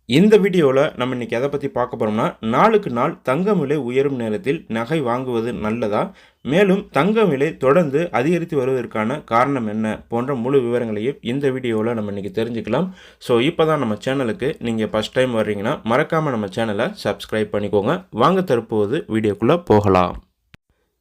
இந்த வீடியோவில் நம்ம இன்றைக்கி எதை பற்றி பார்க்க போகிறோம்னா, நாளுக்கு நாள் தங்கம் விலை உயரும் நேரத்தில் நகை வாங்குவது நல்லதா? மேலும் தங்கம் விலை தொடர்ந்து அதிகரித்து வருவதற்கான காரணம் என்ன? போன்ற முழு விவரங்களையும் இந்த வீடியோவில் நம்ம இன்றைக்கி தெரிஞ்சுக்கலாம். ஸோ இப்போ தான் நம்ம சேனலுக்கு நீங்கள் ஃபஸ்ட் டைம் வர்றீங்கன்னா மறக்காமல் நம்ம சேனலை சப்ஸ்கிரைப் பண்ணிக்கோங்க. வாங்க தற்போது வீடியோக்குள்ளே போகலாம்.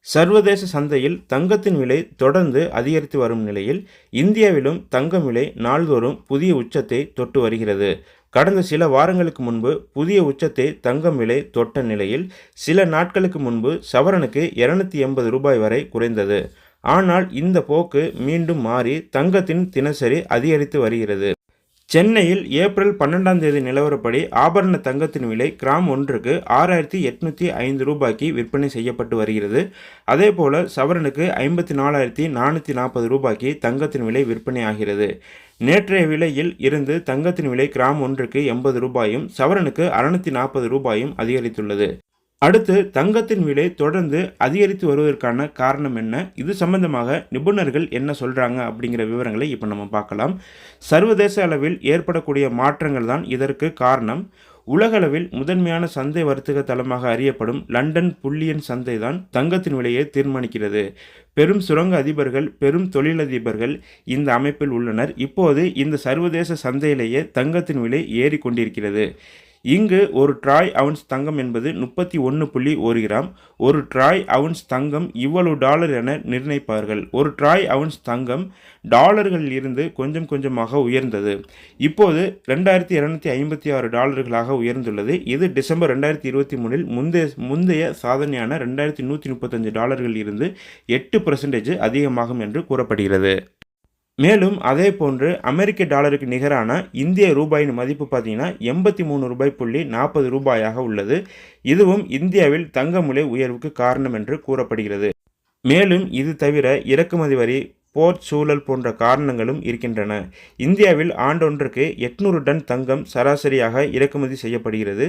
சர்வதேச சந்தையில் தங்கத்தின் விலை தொடர்ந்து அதிகரித்து வரும் நிலையில் இந்தியாவிலும் தங்கம் விலை நாள்தோறும் புதிய உச்சத்தை தொட்டு வருகிறது. கடந்த சில வாரங்களுக்கு முன்பு புதிய உச்சத்தை தங்கம் விலை தொட்ட நிலையில் சில நாட்களுக்கு முன்பு சவரனுக்கு 280 ரூபாய் வரை குறைந்தது. ஆனால் இந்த போக்கு மீண்டும் மாறி தங்கத்தின் தினசரி அதிகரித்து வருகிறது. சென்னையில் ஏப்ரல் 12ஆம் தேதி நிலவரப்படி ஆபரண தங்கத்தின் விலை கிராம் ஒன்றுக்கு 6,805 ரூபாய்க்கு விற்பனை செய்யப்பட்டு வருகிறது. அதேபோல சவரனுக்கு 54,440 ரூபாய்க்கு தங்கத்தின் விலை விற்பனை ஆகிறது. நேற்றைய விலையில் இருந்து தங்கத்தின் விலை கிராம் ஒன்றுக்கு 80 ரூபாயும் சவரனுக்கு 640 ரூபாயும் அதிகரித்துள்ளது. அடுத்து தங்கத்தின் விலை தொடர்ந்து அதிகரித்து வருவதற்கான காரணம் என்ன? இது சம்பந்தமாக நிபுணர்கள் என்ன சொல்கிறாங்க அப்படிங்கிற விவரங்களை இப்போ நம்ம பார்க்கலாம். சர்வதேச அளவில் ஏற்படக்கூடிய மாற்றங்கள் தான் இதற்கு காரணம். உலகளவில் முதன்மையான சந்தை வர்த்தக தளமாக அறியப்படும் லண்டன் புல்லியன் சந்தை தான் தங்கத்தின் விலையை தீர்மானிக்கிறது. பெரும் சுரங்க அதிபர்கள், பெரும் தொழிலதிபர்கள் இந்த அமைப்பில் உள்ளனர். இப்போது இந்த சர்வதேச சந்தையிலேயே தங்கத்தின் விலை ஏறி கொண்டிருக்கிறது. இங்கு ஒரு ட்ராய் அவுன்ஸ் தங்கம் என்பது 31.1 கிராம். ஒரு ட்ராய் அவுன்ஸ் தங்கம் இவ்வளவு டாலர் என நிர்ணயிப்பார்கள். ஒரு ட்ராய் அவுன்ஸ் தங்கம் டாலர்களில் இருந்து கொஞ்சம் கொஞ்சமாக உயர்ந்தது. இப்போது 2,256 டாலர்களாக உயர்ந்துள்ளது. இது டிசம்பர் 2023இல் முந்தைய சாதனையான 2,135 டாலர்களில் இருந்து 8% அதிகமாகும் என்று கூறப்படுகிறது. மேலும் அதே போன்று அமெரிக்க டாலருக்கு நிகரான இந்திய ரூபாயின் மதிப்பு பார்த்தீங்கன்னா 83.40 ரூபாயாக உள்ளது. இதுவும் இந்தியாவில் தங்க விலை உயர்வுக்கு காரணம் என்று கூறப்படுகிறது. மேலும் இது தவிர இறக்குமதி வரி, போர் சூழல் போன்ற காரணங்களும் இருக்கின்றன. இந்தியாவில் ஆண்டொன்றுக்கு 800 டன் தங்கம் சராசரியாக இறக்குமதி செய்யப்படுகிறது.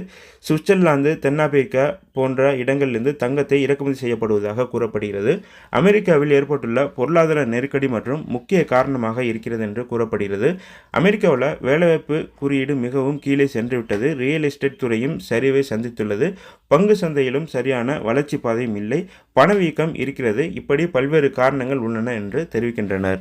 சுவிட்சர்லாந்து, தென்னாப்பிரிக்கா போன்ற இடங்களிலிருந்து தங்கத்தை இறக்குமதி செய்யப்படுவதாக கூறப்படுகிறது. அமெரிக்காவில் ஏற்பட்டுள்ள பொருளாதார நெருக்கடி மற்றும் முக்கிய காரணமாக இருக்கிறது என்று கூறப்படுகிறது. அமெரிக்காவில் வேலைவாய்ப்பு குறியீடு மிகவும் கீழே சென்றுவிட்டது. ரியல் எஸ்டேட் துறையும் சரிவை சந்தித்துள்ளது. பங்கு சந்தையிலும் சரியான வளர்ச்சி பாதையும் இல்லை. பணவீக்கம் இருக்கிறது. இப்படி பல்வேறு காரணங்கள் உள்ளன என்று தெரிவிக்கின்றனர்.